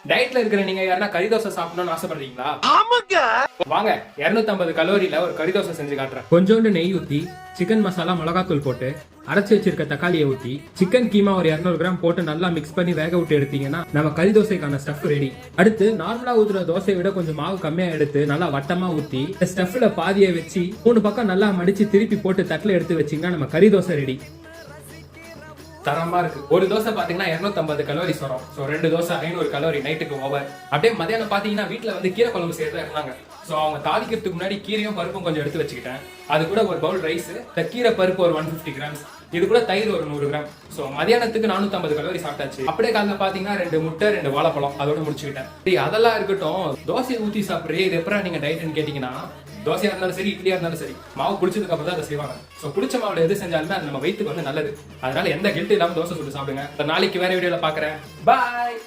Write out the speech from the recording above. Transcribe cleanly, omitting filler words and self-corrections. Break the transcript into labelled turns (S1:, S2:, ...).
S1: டயட்ல இருக்கிற நீங்க யாரா கறி தோசை சாப்பிடணும்னு ஆசைப்படுறீங்களா? ஆமாங்க. வாங்க 250 கலோரியில ஒரு கறி தோசை செஞ்சு காட்டுறேன். கொஞ்சோண்டு நெய் ஊத்தி, சிக்கன் மசாலா, மிளகாத்தூள் போட்டு, அரைச்சு வச்சிருக்க தக்காளியை ஊத்தி, சிக்கன் கீமா ஒரு 200 கிராம் போட்டு நல்லா மிக்ஸ் பண்ணி வேக விட்டு எடுத்தீங்கன்னா நம்ம கறி தோசைக்கான ஸ்டஃப் ரெடி. அடுத்து நார்மலா ஊத்துற தோசையை விட கொஞ்சம் மாவு கம்மியா எடுத்து நல்லா வட்டமா ஊத்தி ஸ்டஃப்ல பாதியை வச்சு 3 பக்கம் நல்லா மடிச்சு திருப்பி போட்டு தட்டுல எடுத்து வச்சீங்கன்னா நம்ம கறி தோசை ரெடி. தரமா இருக்கு. ஒரு தோசை பாத்தீங்கன்னா 250 கலோரிஸ் வரும். சோ 2 தோசை 500 கலோரி நைட்டுக்கு ஓவர். அப்படியே மதியானம் பாத்தீங்கன்னா வீட்டுல வந்து கீரை குழம்பு செய்யறதா இருந்தாங்க. சோ அவங்க தாளிக்கிறதுக்கு முன்னாடி கீரையும் பருப்பும் கொஞ்சம் எடுத்து வச்சுக்கிட்டேன். அது கூட ஒரு பவுல் ரைஸ், கீரை பருப்பு ஒரு 150 கிராம்ஸ், இது கூட தயிர் ஒரு 100 கிராம். சோ மதியானத்துக்கு 450 கலோரி சாப்பிட்டாச்சு. அப்படியே காலைல பாத்தீங்கன்னா 2 முட்டை 2 வாழைப்பழம் அதோட முடிச்சுக்கிட்டேன். அதெல்லாம் இருக்கட்டும், தோசையை ஊத்தி சாப்பிடுறே இது எப்பறம் நீங்க டயட்னு கேட்டீங்கன்னா, தோசையா இருந்தாலும் சரி, இட்லியா இருந்தாலும் சரி, மாவு குடிச்சதுக்கு அப்புறம் தான் அதை செய்வாங்க. சோ குடிச்ச மாவுல எது செஞ்சாலுமே அது நம்ம வயிற்றுக்கு வந்து நல்லது. அதனால எந்த கில்ட் இல்லாம தோசை சுட்டு சாப்பிடுங்க. நாளைக்கு வேற வீடியோல பாக்குறேன். பாய்.